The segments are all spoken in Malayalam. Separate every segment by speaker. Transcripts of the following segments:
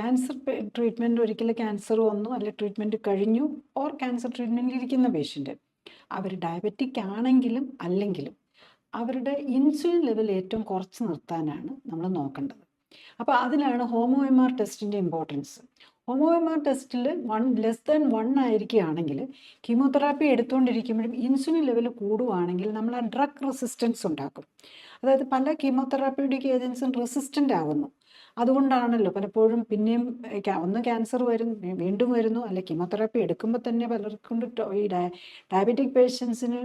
Speaker 1: ക്യാൻസർ ട്രീറ്റ്മെൻറ്റ് ഒരിക്കലും ക്യാൻസർ വന്നു അല്ലെ ട്രീറ്റ്മെൻറ്റ് കഴിഞ്ഞു ഓർ ക്യാൻസർ ട്രീറ്റ്മെൻറ്റിൽ ഇരിക്കുന്ന പേഷ്യൻ്റ് അവർ ഡയബറ്റിക് ആണെങ്കിലും അല്ലെങ്കിലും അവരുടെ ഇൻസുലിൻ ലെവൽ ഏറ്റവും കുറച്ച് നിർത്താനാണ് നമ്മൾ നോക്കേണ്ടത്. അപ്പോൾ അതിലാണ് ഹോമോ എം ആർ ടെസ്റ്റിൻ്റെ ഇമ്പോർട്ടൻസ്. ഹോമോ എം ആർ ടെസ്റ്റിൽ <1 ആയിരിക്കുകയാണെങ്കിൽ കീമോതെറാപ്പി എടുത്തുകൊണ്ടിരിക്കുമ്പോഴും ഇൻസുലിൻ ലെവൽ കൂടുകയാണെങ്കിൽ നമ്മൾ ആ ഡ്രഗ് റെസിസ്റ്റൻസ് ഉണ്ടാക്കും. അതായത് പല കീമോതെറാപ്യൂട്ടിക് ഏജൻസും റെസിസ്റ്റൻ്റ് ആകുന്നു. അതുകൊണ്ടാണല്ലോ പലപ്പോഴും പിന്നെയും ഒന്ന് ക്യാൻസർ വരും, വീണ്ടും വരുന്നു, അല്ലെ കീമോതെറാപ്പി എടുക്കുമ്പോൾ തന്നെ പലർക്കും ഈ ഡയബറ്റിക് പേഷ്യൻസിന്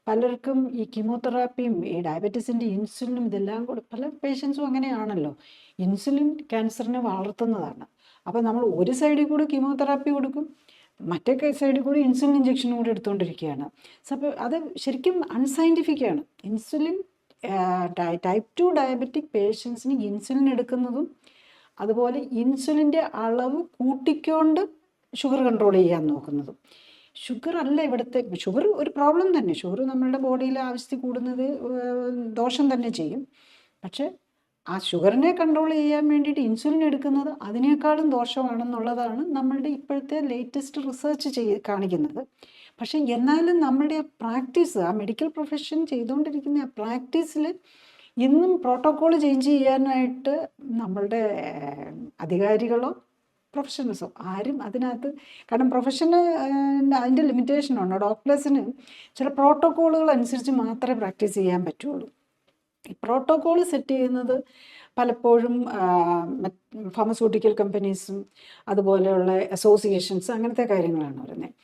Speaker 1: പലർക്കും ഈ കീമോതെറാപ്പിയും ഈ ഡയബറ്റീസിൻ്റെ ഇൻസുലിനും ഇതെല്ലാം കൂടെ പല പേഷ്യൻസും അങ്ങനെയാണല്ലോ. ഇൻസുലിൻ ക്യാൻസറിനെ വളർത്തുന്നതാണ്. അപ്പോൾ നമ്മൾ ഒരു സൈഡിൽ കൂടി കീമോതെറാപ്പി കൊടുക്കും, മറ്റേ സൈഡിൽ കൂടി ഇൻസുലിൻ ഇഞ്ചക്ഷനും കൂടി എടുത്തുകൊണ്ടിരിക്കുകയാണ്. അപ്പോൾ അത് ശരിക്കും അൺസയൻറ്റിഫിക് ആണ്. ഇൻസുലിൻ ടൈപ്പ് 2 ഡയബറ്റിക് പേഷ്യൻസിന് ഇൻസുലിൻ എടുക്കുന്നതും അതുപോലെ ഇൻസുലിൻ്റെ അളവ് കൂട്ടിക്കൊണ്ട് ഷുഗർ കൺട്രോൾ ചെയ്യാൻ നോക്കുന്നതും. ഷുഗർ അല്ല ഇവിടുത്തെ, ഷുഗർ ഒരു പ്രോബ്ലം തന്നെ. ഷുഗർ നമ്മളുടെ ബോഡിയിൽ ആവശ്യത്തിൽ കൂടുന്നത് ദോഷം തന്നെ ചെയ്യും. പക്ഷേ ആ ഷുഗറിനെ കൺട്രോൾ ചെയ്യാൻ വേണ്ടിയിട്ട് ഇൻസുലിൻ എടുക്കുന്നത് അതിനേക്കാളും ദോഷമാണെന്നുള്ളതാണ് നമ്മളുടെ ഇപ്പോഴത്തെ ലേറ്റസ്റ്റ് റിസർച്ച് കാണിക്കുന്നത്. പക്ഷേ എന്നാലും നമ്മളുടെ ആ പ്രാക്ടീസ്, ആ മെഡിക്കൽ പ്രൊഫഷൻ ചെയ്തുകൊണ്ടിരിക്കുന്ന ആ പ്രാക്ടീസിൽ ഇന്നും പ്രോട്ടോക്കോൾ ചേഞ്ച് ചെയ്യാനായിട്ട് നമ്മളുടെ അധികാരികളോ പ്രൊഫഷണൽസോ ആരും അതിനകത്ത്, കാരണം പ്രൊഫഷന് അതിൻ്റെ ലിമിറ്റേഷനുണ്ട്. ഡോക്ടേഴ്സിന് ചില പ്രോട്ടോക്കോളുകൾ അനുസരിച്ച് മാത്രമേ പ്രാക്ടീസ് ചെയ്യാൻ പറ്റുള്ളൂ. ഈ പ്രോട്ടോക്കോൾ സെറ്റ് ചെയ്യുന്നത് പലപ്പോഴും ഫാർമസ്യൂട്ടിക്കൽ കമ്പനീസും അതുപോലെയുള്ള അസോസിയേഷൻസ് അങ്ങനത്തെ കാര്യങ്ങളാണ് വരുന്നത്.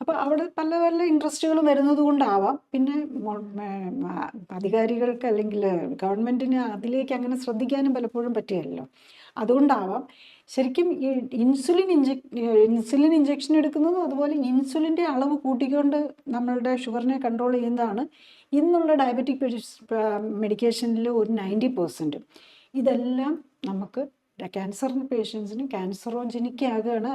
Speaker 1: അപ്പോൾ അവിടെ പല പല ഇൻട്രസ്റ്റുകളും വരുന്നത് കൊണ്ടാവാം. പിന്നെ അധികാരികൾക്ക് അല്ലെങ്കിൽ ഗവൺമെൻറ്റിന് അതിലേക്ക് അങ്ങനെ ശ്രദ്ധിക്കാനും പലപ്പോഴും പറ്റുകയല്ലോ. അതുകൊണ്ടാവാം ശരിക്കും ഈ ഇൻസുലിൻ ഇഞ്ചക്ഷൻ എടുക്കുന്നതും അതുപോലെ ഇൻസുലിൻ്റെ അളവ് കൂട്ടിക്കൊണ്ട് നമ്മളുടെ ഷുഗറിനെ കൺട്രോൾ ചെയ്യുന്നതാണ് ഇന്നുള്ള ഡയബറ്റിക് മെഡിക്കേഷനിൽ ഒരു 90%. ഇതെല്ലാം നമുക്ക് ക്യാൻസർ പേഷ്യൻസിന് ക്യാൻസറോജനിക് ആകുകയാണ്.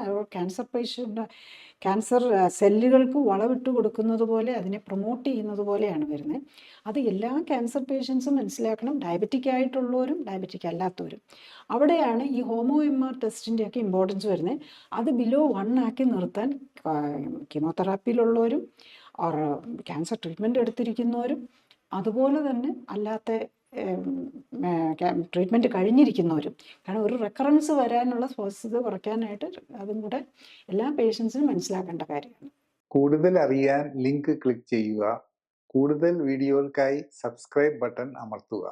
Speaker 1: ക്യാൻസർ സെല്ലുകൾക്ക് വളവിട്ട് കൊടുക്കുന്നത് പോലെ അതിനെ പ്രൊമോട്ട് ചെയ്യുന്നത് പോലെയാണ് വരുന്നത്. അത് എല്ലാ ക്യാൻസർ പേഷ്യൻസും മനസ്സിലാക്കണം, ഡയബറ്റിക് ആയിട്ടുള്ളവരും ഡയബറ്റിക് അല്ലാത്തവരും. അവിടെയാണ് ഈ ഹോമോ എം ആർ ടെസ്റ്റിൻ്റെയൊക്കെ ഇമ്പോർട്ടൻസ് വരുന്നത്. അത് ബിലോ 1 ആക്കി നിർത്താൻ കീമോതെറാപ്പിയിലുള്ളവരും ഓർ ക്യാൻസർ ട്രീറ്റ്മെൻറ്റ് എടുത്തിരിക്കുന്നവരും അതുപോലെ തന്നെ അല്ലാത്ത ട്രീറ്റ്മെൻറ്റ് കഴിഞ്ഞിരിക്കുന്നവരും, കാരണം ഒരു റെക്കറൻസ് വരാനുള്ള സാധ്യത കുറയ്ക്കാനായിട്ട് അതും കൂടെ എല്ലാ പേഷ്യൻസിനും മനസ്സിലാക്കേണ്ട കാര്യമാണ്.
Speaker 2: കൂടുതൽ അറിയാൻ ലിങ്ക് ക്ലിക്ക് ചെയ്യുക. കൂടുതൽ വീഡിയോകൾക്കായി സബ്സ്ക്രൈബ് ബട്ടൺ അമർത്തുക.